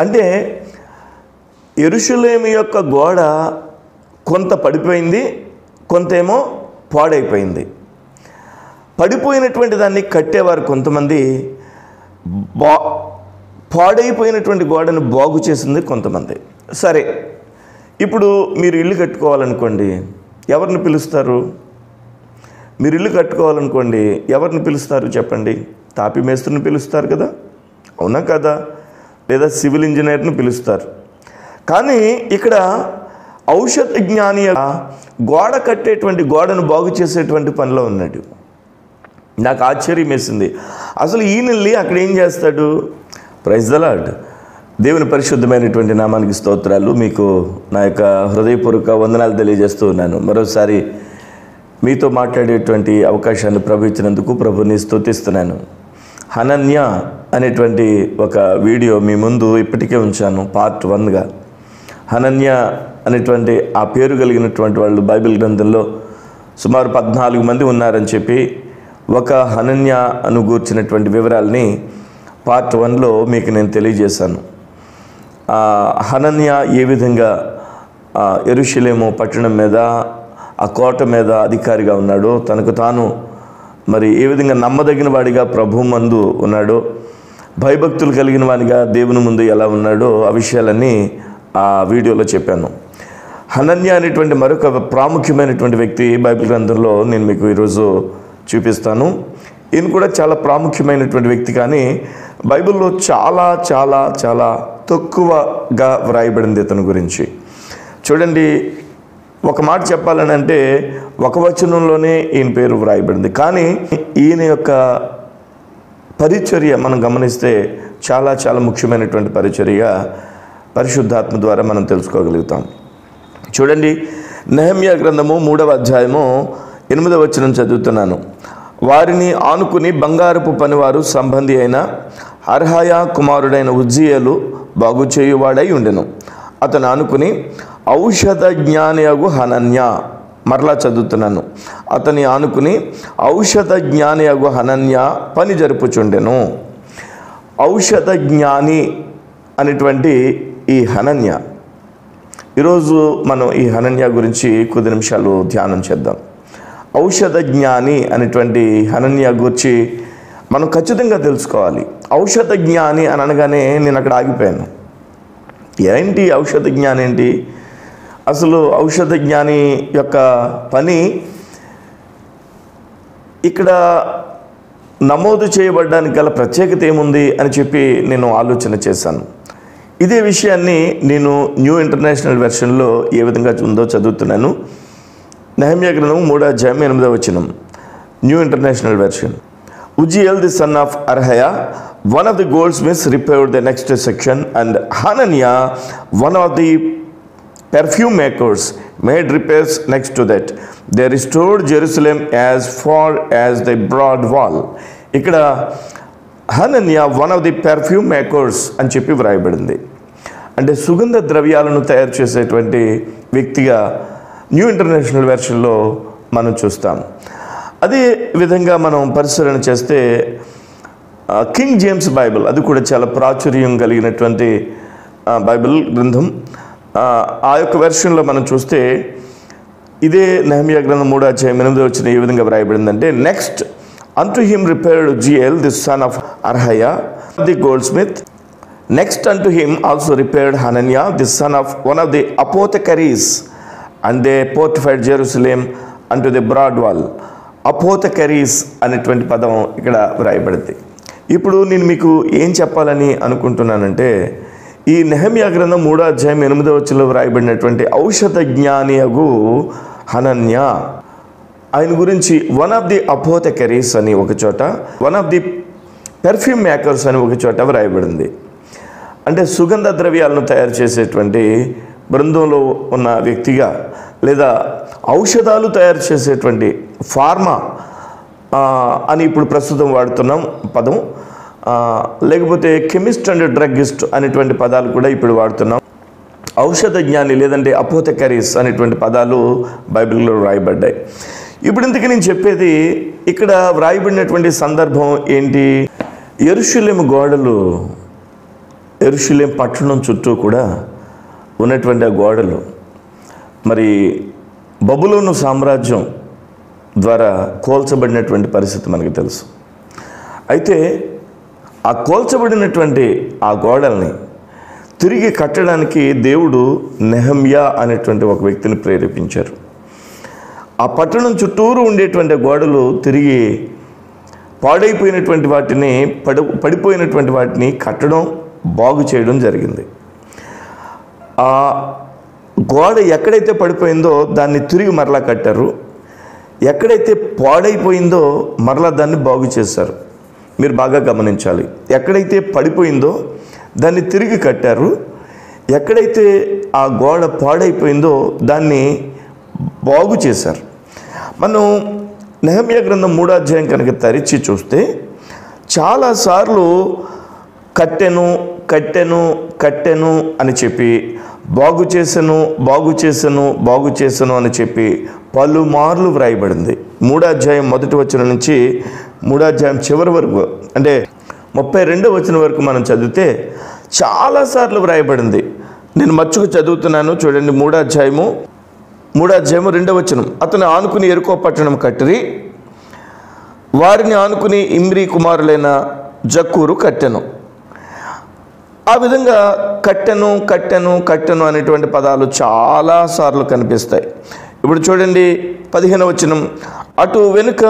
అంటే యెరూషలేము యొక్క గోడ కొంత పడిపోయింది, కొంతేమో పాడైపోయింది. పడిపోయినటువంటి దాన్ని కట్టేవారు కొంతమంది, పాడైపోయినటువంటి గోడను బాగు చేసింది కొంతమంది. సరే, ఇప్పుడు మీరు ఇల్లు కట్టుకోవాలనుకోండి, ఎవరిని పిలుస్తారు? మీరు ఇల్లు కట్టుకోవాలనుకోండి, ఎవరిని పిలుస్తారు చెప్పండి? తాపి మేస్త్రిని పిలుస్తారు కదా, అవునా కదా? లేదా సివిల్ ఇంజనీర్ని పిలుస్తారు. కానీ ఇక్కడ ఔషధ జ్ఞాని గోడ కట్టేటువంటి, గోడను బాగు చేసేటువంటి పనిలో ఉన్నాడు. నాకు ఆశ్చర్యం వేసింది. అసలు ఈయనల్ని అక్కడ ఏం చేస్తాడు? Praise the lord. దేవుని పరిశుద్ధమైనటువంటి నామానికి స్తోత్రాలు. మీకు నా యొక్క హృదయపూర్వక వందనాలు తెలియజేస్తూ ఉన్నాను. మరోసారి మీతో మాట్లాడేటువంటి అవకాశాన్ని ప్రభు ఇచ్చినందుకు ప్రభుని స్తుతిస్తున్నాను. హనన్య అనేటువంటి ఒక వీడియో మీ ముందు ఇప్పటికే ఉంచాను, పార్ట్ 1గా. హనన్య అనేటువంటి ఆ పేరు కలిగినటువంటి వాళ్ళు బైబిల్ గ్రంథంలో సుమారు 14 మంది ఉన్నారని చెప్పి ఒక హనన్య అనుగూర్చినటువంటి వివరాలని పార్ట్ 1లో మీకు నేను తెలియజేశాను. హనన్య ఏ విధంగా యెరూషలేము పట్టణం మీద, ఆ కోట మీద అధికారిగా ఉన్నాడో, తనకు తాను మరి ఏ విధంగా నమ్మదగిన వాడిగా ప్రభు ముందు ఉన్నాడో, భయభక్తులు కలిగిన వాడిగా దేవుని ముందు ఎలా ఉన్నాడో, ఆ విషయాలన్నీ ఆ వీడియోలో చెప్పాను. హనన్య అనేటువంటి మరొక ప్రాముఖ్యమైనటువంటి వ్యక్తి బైబిల్ గ్రంథంలో నేను మీకు ఈరోజు చూపిస్తాను. ఈయన కూడా చాలా ప్రాముఖ్యమైనటువంటి వ్యక్తి, కానీ బైబిల్లో చాలా చాలా చాలా తక్కువగా వ్రాయబడింది ఇతని గురించి. చూడండి, ఒక మాట చెప్పాలని అంటే ఒక వచనంలోనే ఈయన పేరు వ్రాయబడింది, కానీ ఈయన యొక్క పరిచర్య మనం గమనిస్తే చాలా చాలా ముఖ్యమైనటువంటి పరిచర్యగా పరిశుద్ధాత్మ ద్వారా మనం తెలుసుకోగలుగుతాం. చూడండి, నెహెమ్యా గ్రంథము 3వ అధ్యాయము 8వ వచనం చదువుతున్నాను. వారిని ఆనుకుని బంగారపు పనివారు సంబంధి అయిన అర్హయా కుమారుడైన ఉజ్జియేలు బాగు చేయువాడై ఉండెను. అతను ఆనుకుని ఔషధ జ్ఞానియగు హనన్య, మరలా చదువుతున్నాను, అతని ఆనుకుని ఔషధ జ్ఞానియగు హనన్య పని జరుపుచుండెను. ఔషధ జ్ఞాని అనేటువంటి ఈ హనన్య, ఈరోజు మనం ఈ హనన్య గురించి కొద్ది నిమిషాలు ధ్యానం చేద్దాం. ఔషధ జ్ఞాని అనేటువంటి హనన్య గురించి మనం ఖచ్చితంగా తెలుసుకోవాలి. ఔషధ జ్ఞాని అని అనగానే నేను అక్కడ ఆగిపోయాను. ఏంటి ఔషధ జ్ఞాని ఏంటి? అసలు ఔషధ జ్ఞాని యొక్క పని ఇక్కడ నమోదు చేయబడడానికి గల ప్రత్యేకత ఏముంది అని చెప్పి నేను ఆలోచన చేశాను. ఇదే విషయాన్ని నేను న్యూ ఇంటర్నేషనల్ వెర్షన్లో ఏ విధంగా ఉందో చదువుతున్నాను. నెహెమ్యా గ్రంథము 3వ అధ్యాయం 8వ వచనం, new international version. Uzziel the son of Arhaya, one of the goldsmiths, repaired the next section, and Hananiah, one of the perfume makers, made repairs next to that. They restored Jerusalem as far as the broad wall. ఇక్కడ Hananiah one of the perfume makers అని చెప్పి వ్రాయబడింది. అంటే సుగంధ ద్రవ్యాలను తయారు చేసేటువంటి వ్యక్తిగా new international వెర్షన్లో మనం చూస్తాం. అదే విధంగా మనం పరిశీలన చేస్తే కింగ్ జేమ్స్ బైబిల్, అది కూడా చాలా ప్రాచుర్యం కలిగినటువంటి బైబిల్ గ్రంథం. ఆ యొక్క వెర్షన్లో మనం చూస్తే ఇదే నెహెమ్యా గ్రంథం 3వ అధ్యాయం 8వ వచనం ఏ విధంగా వ్రాయబడిందంటే, next unto him repaired Uzziel the son of Arhaya the goldsmith. Next unto him also repaired Hananiah the son of one of the apothecaries, and they fortified Jerusalem unto the broad wall. అపోథెకరీస్ అనేటువంటి పదం ఇక్కడ వ్రాయబడింది. ఇప్పుడు నేను మీకు ఏం చెప్పాలని అనుకుంటున్నానంటే, ఈ నెహెమ్యా గ్రంథం 3వ అధ్యాయం 8వ వచనంలో వ్రాయబడినటువంటి ఔషధ జ్ఞానియగు హనన్య, ఆయన గురించి వన్ ఆఫ్ ది అపోథెకరీస్ అని ఒక చోట, one of the perfume makers అని ఒక చోట వ్రాయబడింది. అంటే సుగంధ ద్రవ్యాలను తయారు చేసేటువంటి బృందంలో ఉన్న వ్యక్తిగా, లేదా ఔషధాలు తయారు చేసేటువంటి ఫార్మా అని ఇప్పుడు ప్రస్తుతం వాడుతున్నాం పదం, లేకపోతే కెమిస్ట్ అండ్ డ్రగ్గిస్ట్ అనేటువంటి పదాలు కూడా ఇప్పుడు వాడుతున్నాం. ఔషధ జ్ఞాని లేదంటే అపోథెకరీస్ అనేటువంటి పదాలు బైబిల్లో వ్రాయబడ్డాయి. ఇప్పుడు ఇంతకీ నేను చెప్పేది, ఇక్కడ వ్రాయబడినటువంటి సందర్భం ఏంటి? యెరూషలేము గోడలు యెరూషలేము పట్టణం చుట్టూ కూడా ఉన్నటువంటి ఆ గోడలు మరి బబులోను సామ్రాజ్యం ద్వారా కోల్చబడినటువంటి పరిస్థితి మనకు తెలుసు. అయితే ఆ కోల్చబడినటువంటి ఆ గోడల్ని తిరిగి కట్టడానికి దేవుడు నెహమ్యా అనేటువంటి ఒక వ్యక్తిని ప్రేరేపించారు. ఆ పట్టణం చుట్టూరు ఉండేటువంటి గోడలు తిరిగి పాడైపోయినటువంటి వాటిని పడిపోయినటువంటి వాటిని కట్టడం, బాగు చేయడం జరిగింది. ఆ గోడ ఎక్కడైతే పడిపోయిందో దాన్ని తిరిగి మరలా కట్టారు. ఎక్కడైతే పాడైపోయిందో మరలా దాన్ని బాగు చేశారు. మీరు బాగా గమనించాలి. ఎక్కడైతే పడిపోయిందో దాన్ని తిరిగి కట్టారు. ఎక్కడైతే ఆ గోడ పాడైపోయిందో దాన్ని బాగు చేశారు. మనం నెహమ్యా గ్రంథం 3వ అధ్యాయం కనుక తెరిచి చూస్తే చాలాసార్లు కట్టెను కట్టెను కట్టెను అని చెప్పి బాగు చేసెను బాగు చేసెను బాగు చేసెను అని చెప్పి పలుమార్లు వ్రాయబడింది. 3వ అధ్యాయం 1వ వచనం నుంచి 3వ అధ్యాయం చివరి వరకు, అంటే 32వ వచనం వరకు మనం చదివితే చాలాసార్లు వ్రాయబడింది. నేను మచ్చుకు చదువుతున్నాను, చూడండి. 3వ అధ్యాయము 2వ వచనం. అతను ఆనుకుని యెరికో పట్టణం కట్టిరి, వారిని ఆనుకుని ఇమ్రీ కుమారులైన జక్కూరు కట్టెను. ఆ విధంగా కట్టెను కట్టెను కట్టెను అనేటువంటి పదాలు చాలాసార్లు కనిపిస్తాయి. ఇప్పుడు చూడండి 15వ వచనం. అటు వెనుక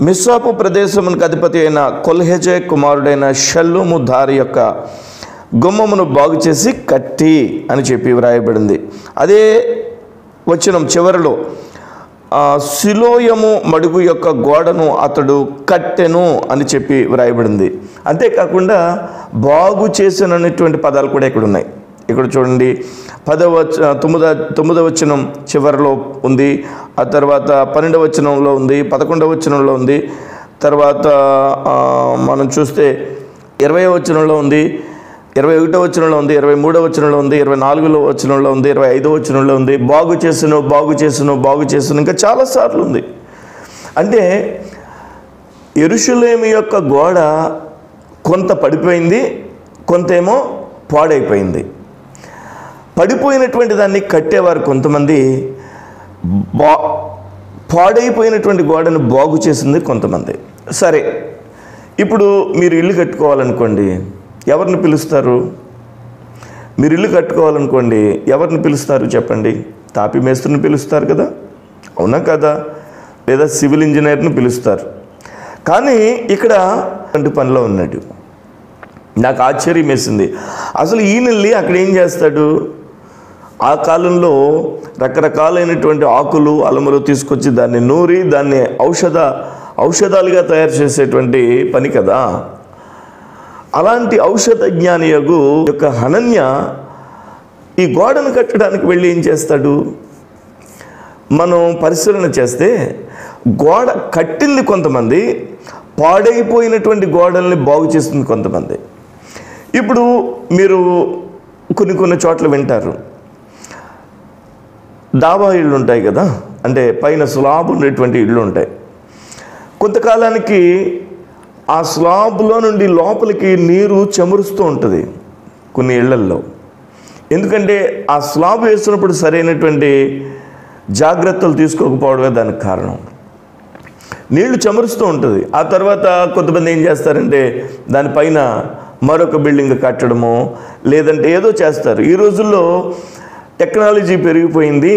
మిస్సాపు ప్రదేశమునకు అధిపతి అయిన కొల్హెజే కుమారుడైన షల్లూము దారి యొక్క గుమ్మమును బాగు చేసి కట్టి అని చెప్పి వ్రాయబడింది. అదే వచనం చివరిలో సిలోయము మడుగు యొక్క గోడను అతడు కట్టెను అని చెప్పి వ్రాయబడింది. అంతేకాకుండా బాగు చేసినటువంటి పదాలు కూడా ఇక్కడ ఉన్నాయి. ఇక్కడ చూడండి 9వ వచనం చివరిలో ఉంది, ఆ తర్వాత 12వ వచనంలో ఉంది, 11వ వచనంలో ఉంది, తర్వాత మనం చూస్తే 20వ వచనంలో ఉంది, 21వ వచనంలో ఉంది, 23వ వచనంలో ఉంది, 24వ వచనంలో ఉంది, 25వ వచనంలో ఉంది. బాగు చేసెను బాగు చేసెను బాగు చేసెను ఇంకా చాలాసార్లు ఉంది. అంటే యెరూషలేము యొక్క గోడ కొంత పడిపోయింది, కొంతేమో పాడైపోయింది. పడిపోయినటువంటి దాన్ని కట్టేవారు కొంతమంది, పాడైపోయినటువంటి గోడను బాగు చేసింది కొంతమంది. సరే, ఇప్పుడు మీరు ఇల్లు కట్టుకోవాలనుకోండి, ఎవరిని పిలుస్తారు? మీరు ఇల్లు కట్టుకోవాలనుకోండి, ఎవరిని పిలుస్తారు చెప్పండి? తాపి మేస్త్రిని పిలుస్తారు కదా, అవునా కదా? లేదా సివిల్ ఇంజనీర్ని పిలుస్తారు. కానీ ఇక్కడ అంటే పనిలో ఉన్నాడు. నాకు ఆశ్చర్యం వేసింది. అసలు ఈయనల్ని అక్కడ ఏం చేస్తాడు? ఆ కాలంలో రకరకాలైనటువంటి ఆకులు అలములు తీసుకొచ్చి దాన్ని నూరి దాన్ని ఔషధాలుగా తయారు చేసేటువంటి పని కదా. అలాంటి ఔషధ జ్ఞాని యొక్క హనన్య ఈ గోడను కట్టడానికి వెళ్ళి ఏం చేస్తాడు? మనం పరిశీలన చేస్తే గోడ కట్టింది కొంతమంది, పాడైపోయినటువంటి గోడల్ని బాగు చేస్తుంది కొంతమంది. ఇప్పుడు మీరు కొన్ని చోట్ల వింటారు, డాబా ఇళ్ళు ఉంటాయి కదా, అంటే పైన స్లాబ్ ఉండేటువంటి ఇళ్ళు ఉంటాయి. కొంతకాలానికి ఆ స్లాబ్లో నుండి లోపలికి నీరు చెమురుస్తూ ఉంటుంది కొన్ని ఇళ్లల్లో. ఎందుకంటే ఆ స్లాబ్ వేస్తున్నప్పుడు సరైనటువంటి జాగ్రత్తలు తీసుకోకపోవడమే దానికి కారణం. నీళ్లు చెమరుస్తూ ఉంటుంది. ఆ తర్వాత కొంతమంది ఏం చేస్తారంటే దానిపైన మరొక బిల్డింగ్ కట్టడము, లేదంటే ఏదో చేస్తారు. ఈ రోజుల్లో టెక్నాలజీ పెరిగిపోయింది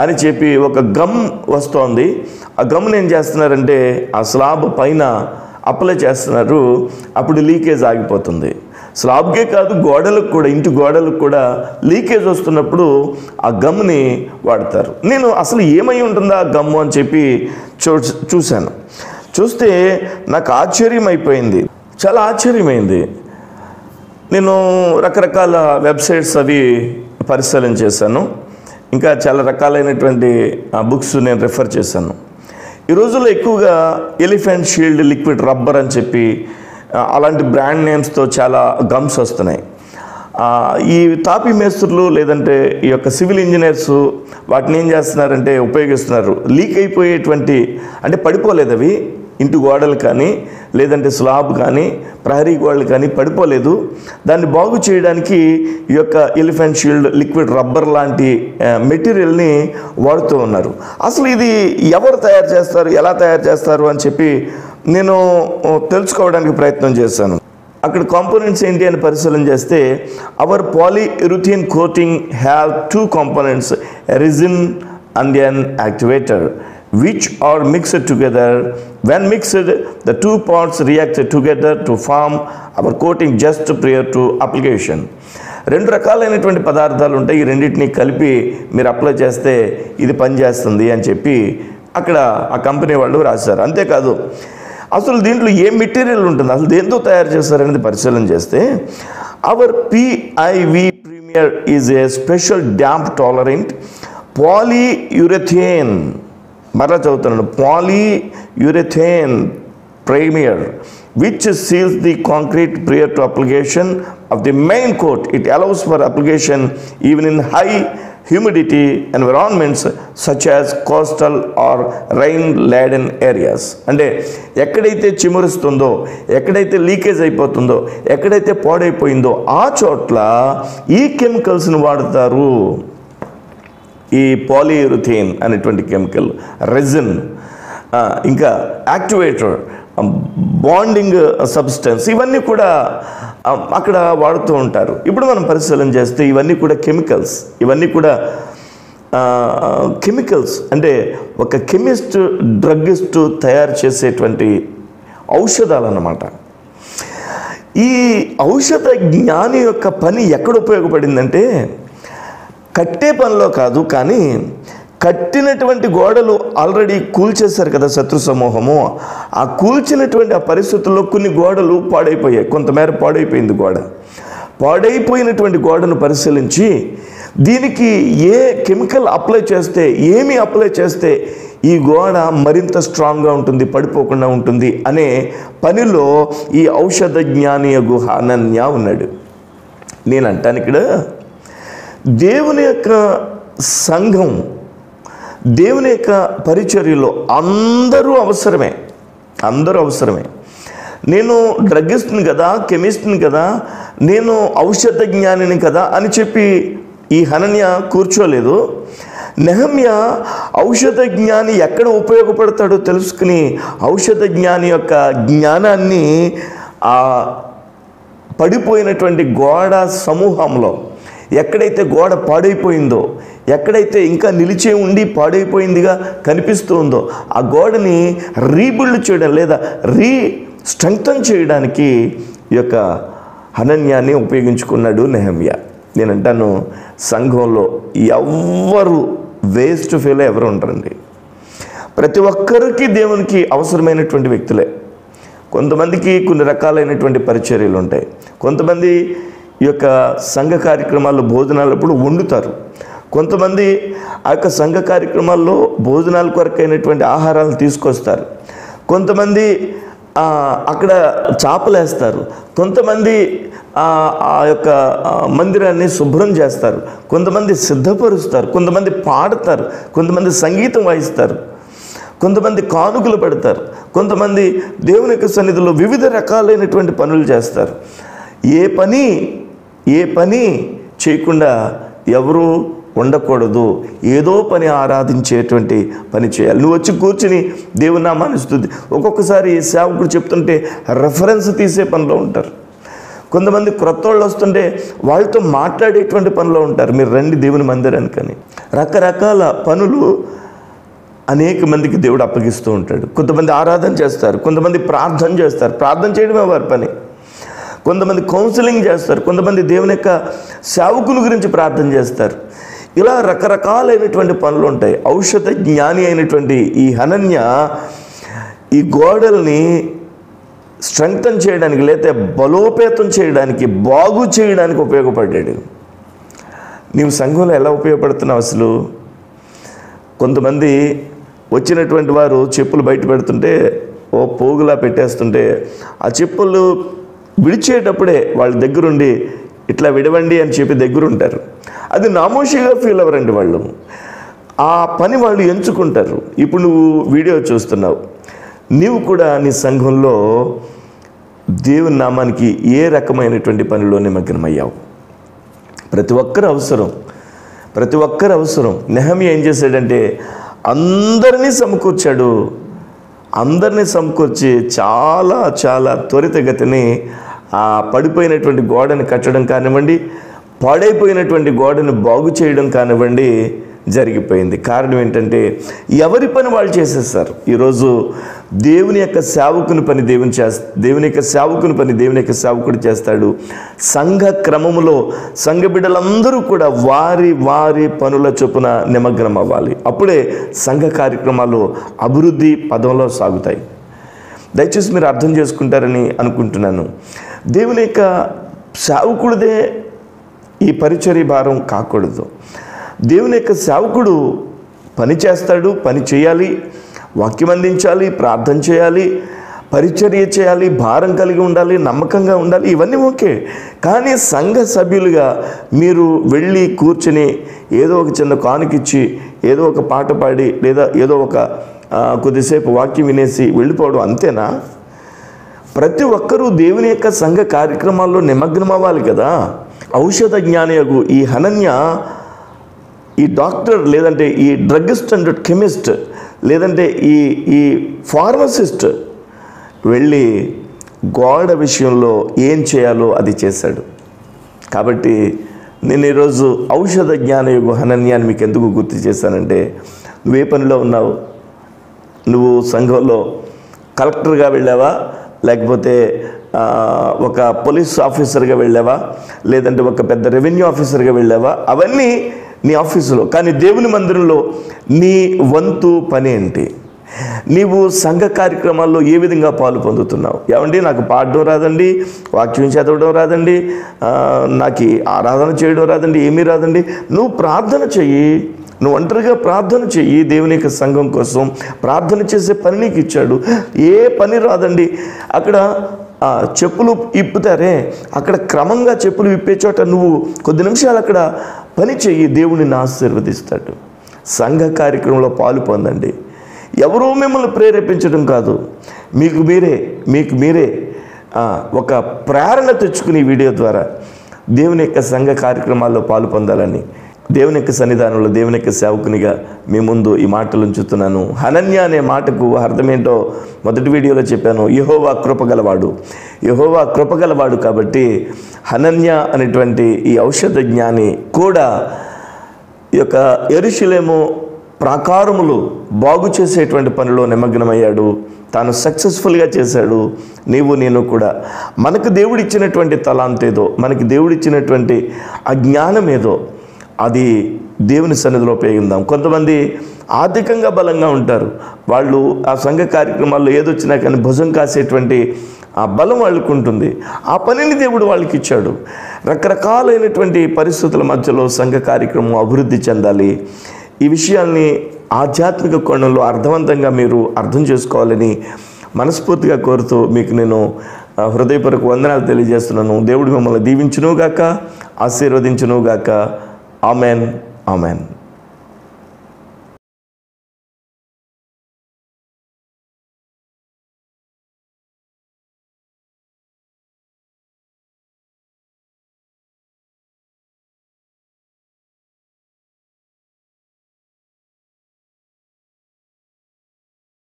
అని చెప్పి ఒక గమ్ వస్తోంది. ఆ గమ్ని ఏం చేస్తున్నారంటే ఆ స్లాబ్ పైన అప్లై చేస్తున్నారు. అప్పుడు లీకేజ్ ఆగిపోతుంది. స్లాబ్కే కాదు, గోడలకు కూడా, ఇంటి గోడలకు కూడా లీకేజ్ వస్తున్నప్పుడు ఆ గమ్ని వాడతారు. నేను అసలు ఏమై ఉంటుందా ఆ గమ్ము అని చెప్పి చూశాను. చూస్తే నాకు ఆశ్చర్యం అయిపోయింది, చాలా ఆశ్చర్యమైంది. నేను రకరకాల వెబ్సైట్స్ అవి పరిశీలన చేశాను. ఇంకా చాలా రకాలైనటువంటి బుక్స్ నేను రెఫర్ చేశాను. ఈ రోజుల్లో ఎక్కువగా ఎలిఫెంట్ షీల్డ్ లిక్విడ్ రబ్బర్ అని చెప్పి అలాంటి బ్రాండ్ నేమ్స్తో చాలా గమ్స్ వస్తున్నాయి. ఈ తాపీ మేస్త్రులు లేదంటే ఈ యొక్క సివిల్ ఇంజనీర్స్ వాటిని ఏం చేస్తున్నారంటే ఉపయోగిస్తున్నారు. లీక్ అయిపోయేటువంటి, అంటే పడిపోలేదు అవి, ఇంటి గోడలు కానీ లేదంటే స్లాబ్ కానీ ప్రహరీ గోడలు కానీ పడిపోలేదు. దాన్ని బాగు చేయడానికి ఈ యొక్క ఎలిఫెంట్ షీల్డ్ లిక్విడ్ రబ్బర్ లాంటి మెటీరియల్ని వాడుతూ ఉన్నారు. అసలు ఇది ఎవరు తయారు చేస్తారు, ఎలా తయారు చేస్తారు అని చెప్పి నేను తెలుసుకోవడానికి ప్రయత్నం చేశాను. అక్కడ కాంపోనెంట్స్ ఏంటి అని పరిశీలన చేస్తే our polyurethane coating have 2 components, resin and an activator, which are mixed together. When mixed, the 2 parts react together to form our coating just prior to application. 2 రకాలైనటువంటి పదార్థాలు ఉంటాయి. ఈ రెండింటిని కలిపి మీరు అప్లై చేస్తే ఇది పనిచేస్తుంది అని చెప్పి అక్కడ ఆ కంపెనీ వాళ్ళు రాశారు. అంతేకాదు అసలు దీంట్లో ఏ మెటీరియల్ ఉంటుంది, అసలు దేంతో తయారు చేస్తారనేది పరిశీలన చేస్తే our PIV Premier is a special damp tolerant polyurethane, మరలా చదువుతున్నాను, పాలీయురెథేన్ Premier, which seals the concrete prior to application of the main coat. It allows for application even in high humidity environments such as coastal or rain laden areas. అంటే ఎక్కడైతే చిమురుస్తుందో, ఎక్కడైతే leakage అయిపోతుందో, ఎక్కడైతే పాడైపోయిందో ఆ చోట్ల ఈ కెమికల్స్ని వాడతారు. ఈ పాలీయురిథేన్ అనేటువంటి కెమికల్, రెజిన్, ఇంకా యాక్టివేటర్, బాండింగ్ సబ్స్టెన్స్, ఇవన్నీ కూడా అక్కడ వాడుతూ ఉంటారు. ఇప్పుడు మనం పరిశీలన చేస్తే ఇవన్నీ కూడా కెమికల్స్, ఇవన్నీ కూడా కెమికల్స్ అంటే ఒక కెమిస్ట్, డ్రగ్గిస్ట్ తయారు చేసేటువంటి ఔషధాలు అన్నమాట. ఈ ఔషధ జ్ఞాని యొక్క పని ఎక్కడ ఉపయోగపడిందంటే కట్టే పనిలో కాదు, కానీ కట్టినటువంటి గోడలు ఆల్రెడీ కూల్చేశారు కదా శత్రు సమూహము. ఆ కూల్చినటువంటి ఆ పరిస్థితుల్లో కొన్ని గోడలు పాడైపోయాయి, కొంతమేర పాడైపోయింది గోడ. పాడైపోయినటువంటి గోడను పరిశీలించి దీనికి ఏ కెమికల్ అప్లై చేస్తే, ఏమి అప్లై చేస్తే ఈ గోడ మరింత స్ట్రాంగ్గా ఉంటుంది, పడిపోకుండా ఉంటుంది అనే పనిలో ఈ ఔషధ జ్ఞాని హనన్య ఉన్నాడు. నేను అంటాను ఇక్కడ దేవుని యొక్క సంఘం, దేవుని యొక్క పరిచర్యలో అందరూ అవసరమే, అందరూ అవసరమే. నేను డ్రగ్గిస్ట్ని కదా, కెమిస్ట్ని కదా, నేను ఔషధ జ్ఞానిని కదా అని చెప్పి ఈ హనన్య కూర్చోలేదు. నెహమ్య ఔషధ జ్ఞాని ఎక్కడ ఉపయోగపడతాడో తెలుసుకుని ఔషధ జ్ఞాని యొక్క జ్ఞానాన్ని ఆ పడిపోయినటువంటి గోడ సమూహంలో, ఎక్కడైతే గోడ పాడైపోయిందో, ఎక్కడైతే ఇంకా నిలిచే ఉండి పాడైపోయిందిగా కనిపిస్తూ ఉందో ఆ గోడని రీబిల్డ్ చేయడం లేదా స్ట్రెంగ్తన్ చేయడానికి ఈ యొక్క హనన్యాన్ని ఉపయోగించుకున్నాడు నెహమ్య. నేను అంటాను సంఘంలో ఎవ్వరు వేస్ట్ ఫెయిల్ ఎవరు ఉంటారండి. ప్రతి ఒక్కరికి దేవునికి అవసరమైనటువంటి వ్యక్తులే. కొంతమందికి కొన్ని రకాలైనటువంటి పరిచర్యలు ఉంటాయి. కొంతమంది ఈ యొక్క సంఘ కార్యక్రమాల్లో భోజనాలప్పుడు వండుతారు. కొంతమంది ఆ యొక్క సంఘ కార్యక్రమాల్లో భోజనాల కొరకైనటువంటి ఆహారాలు తీసుకొస్తారు. కొంతమంది అక్కడ చాపలేస్తారు. కొంతమంది ఆ యొక్క మందిరాన్ని శుభ్రం చేస్తారు. కొంతమంది సిద్ధపరుస్తారు. కొంతమంది పాడతారు. కొంతమంది సంగీతం వాయిస్తారు. కొంతమంది కానుకలు పెడతారు. కొంతమంది దేవుని యొక్క సన్నిధిలో వివిధ రకాలైనటువంటి పనులు చేస్తారు. ఏ పని చేయకుండా ఎవరు ఉండకూడదు. ఏదో పని ఆరాధించేటువంటి పని చేయాలి. నువ్వు వచ్చి కూర్చుని దేవుని నామాన్ని స్తుతి, ఒక్కొక్కసారి సేవకుడు చెప్తుంటే రెఫరెన్స్ తీసే పనిలో ఉంటారు. కొంతమంది క్రొత్త వాళ్ళు వస్తుంటే వాళ్ళతో మాట్లాడేటువంటి పనిలో ఉంటారు. మీరు రండి దేవుని మందిరానికి అని. రకరకాల పనులు అనేక మందికి దేవుడు అప్పగిస్తూ ఉంటాడు. కొంతమంది ఆరాధన చేస్తారు, కొంతమంది ప్రార్థన చేస్తారు, ప్రార్థన చేయడమే వారి పని. కొంతమంది కౌన్సిలింగ్ చేస్తారు, కొంతమంది దేవుని యొక్క సేవకుని గురించి ప్రార్థన చేస్తారు. ఇలా రకరకాలైనటువంటి పనులు ఉంటాయి. ఔషధ జ్ఞాని అయినటువంటి ఈ హనన్య ఈ గోడల్ని స్ట్రెంగ్తన్ చేయడానికి, లేకపోతే బలోపేతం చేయడానికి, బాగు చేయడానికి ఉపయోగపడ్డాడు. నీవు సంఘంలో ఎలా ఉపయోగపడుతున్నావు అసలు? కొంతమంది వచ్చినటువంటి వారు చెప్పులు బయట పెడుతుంటే ఓ పోగులా పెట్టేస్తుంటే ఆ చెప్పులు విడిచేటప్పుడే వాళ్ళ దగ్గరుండి ఇట్లా విడవండి అని చెప్పి దగ్గరుంటారు. అది నామోషిగా ఫీల్ అవ్వరండి వాళ్ళు. ఆ పని వాళ్ళు ఎంచుకుంటారు. ఇప్పుడు నువ్వు వీడియో చూస్తున్నావు, నీవు కూడా నీ సంఘంలో దేవుని నామానికి ఏ రకమైనటువంటి పనిలో నిమగ్నమయ్యావు? ప్రతి ఒక్కరు అవసరం. నెహెమ్యా ఏం చేశాడంటే అందరినీ సమకూర్చి చాలా త్వరితగతిని ఆ పడిపోయినటువంటి గోడని కట్టడం కానివ్వండి, పాడైపోయినటువంటి గోడను బాగు చేయడం కానివ్వండి జరిగిపోయింది. కారణం ఏంటంటే ఎవరి పని వాళ్ళు చేసేస్తారు. ఈరోజు దేవుని యొక్క సేవకుని పని దేవుని యొక్క సేవకుడు చేస్తాడు. సంఘ క్రమములో సంఘ బిడ్డలందరూ కూడా వారి పనుల చొప్పున నిమగ్నం అవ్వాలి. అప్పుడే సంఘ కార్యక్రమాలు అభివృద్ధి పదంలో సాగుతాయి. దయచేసి మీరు అర్థం చేసుకుంటారని అనుకుంటున్నాను. దేవుని యొక్క సేవకుడిదే ఈ పరిచర్య భారం కాకూడదు. దేవుని యొక్క సేవకుడు పని చేస్తాడు, పని చేయాలి, వాక్యం అందించాలి, ప్రార్థన చేయాలి, పరిచర్య చేయాలి, భారం కలిగి ఉండాలి, నమ్మకంగా ఉండాలి, ఇవన్నీ ఓకే. కానీ సంఘ సభ్యులుగా మీరు వెళ్ళి కూర్చొని ఏదో ఒక చిన్న కానుకిచ్చి ఏదో ఒక పాట పాడి లేదా ఏదో ఒక కొద్దిసేపు వాక్యం వినేసి వెళ్ళిపోవడం అంతేనా? ప్రతి ఒక్కరూ దేవుని యొక్క సంఘ కార్యక్రమాల్లో నిమగ్నం అవ్వాలి కదా. ఔషధ జ్ఞానయగు ఈ హనన్య, ఈ డాక్టర్ లేదంటే ఈ డ్రగ్గిస్ట్ అండ్ కెమిస్ట్ లేదంటే ఈ ఫార్మసిస్ట్ వెళ్ళి గోడ విషయంలో ఏం చేయాలో అది చేశాడు. కాబట్టి నేను ఈరోజు ఔషధ జ్ఞానయుగు హనన్యాన్ని మీకు ఎందుకు గుర్తు చేశానంటే, నువ్వే పనిలో ఉన్నావు? నువ్వు సంఘంలో కలెక్టర్గా వెళ్ళావా, లేకపోతే ఒక పోలీస్ ఆఫీసర్గా వెళ్ళావా, లేదంటే ఒక పెద్ద రెవెన్యూ ఆఫీసర్గా వెళ్ళావా? అవన్నీ నీ ఆఫీసులో. కానీ దేవుని మందిరంలో నీ వంతు పని ఏంటి? నీవు సంఘ కార్యక్రమాల్లో ఏ విధంగా పాలు పొందుతున్నావు? ఏమండి, నాకు పాడడం రాదండి, వాక్యం చదవడం రాదండి, నాకు ఆరాధన చేయడం రాదండి, ఏమీ రాదండి. నువ్వు ప్రార్థన చెయ్యి, నువ్వు ఒంటరిగా ప్రార్థన చెయ్యి. దేవుని యొక్క సంఘం కోసం ప్రార్థన చేసే పని నీకు ఇచ్చాడు. ఏ పని రాదండి. అక్కడ చెప్పులు ఇప్పుతారే, అక్కడ క్రమంగా చెప్పులు విప్పే చోట నువ్వు కొద్ది నిమిషాలు అక్కడ పని చెయ్యి, దేవుడిని ఆశీర్వదిస్తాడు. సంఘ కార్యక్రమంలో పాలు పొందండి. ఎవరో మిమ్మల్ని ప్రేరేపించడం కాదు, మీకు మీరే ఒక ప్రేరణ తెచ్చుకుని వీడియో ద్వారా దేవుని యొక్క సంఘ కార్యక్రమాల్లో పాలు పొందాలని దేవుని యొక్క సన్నిధానంలో దేవుని యొక్క సేవకునిగా మీ ముందు ఈ మాటలు ఉంచుతున్నాను. హనన్య అనే మాటకు అర్థమేంటో మొదటి వీడియోలో చెప్పాను. యెహోవా కృపగలవాడు. కాబట్టి హనన్య అనేటువంటి ఈ ఔషధ జ్ఞాని కూడా ఈ యొక్క యెరూషలేము ప్రాకారములు బాగు చేసేటువంటి పనిలో నిమగ్నమయ్యాడు. తాను సక్సెస్ఫుల్గా చేశాడు. నేను కూడా మనకు దేవుడిచ్చినటువంటి తలాంతేదో, మనకి దేవుడిచ్చినటువంటి ఆ జ్ఞానం ఏదో అది దేవుని సన్నిధిలో ఉపయోగిద్దాం. కొంతమంది ఆర్థికంగా బలంగా ఉంటారు. వాళ్ళు ఆ సంఘ కార్యక్రమాల్లో ఏదొచ్చినా కానీ భుజం కాసేటువంటి ఆ బలం వాళ్ళకు ఉంటుంది. ఆ పనిని దేవుడు వాళ్ళకి ఇచ్చాడు. రకరకాలైనటువంటి పరిస్థితుల మధ్యలో సంఘ కార్యక్రమం అభివృద్ధి చెందాలి. ఈ విషయాల్ని ఆధ్యాత్మిక కోణంలో అర్థవంతంగా మీరు అర్థం చేసుకోవాలని మనస్ఫూర్తిగా కోరుతూ మీకు నేను హృదయపూర్వక వందనాలు తెలియజేస్తున్నాను. దేవుడు మిమ్మల్ని దీవించునుగాక, ఆశీర్వదించునుగాక. ఆమెన్.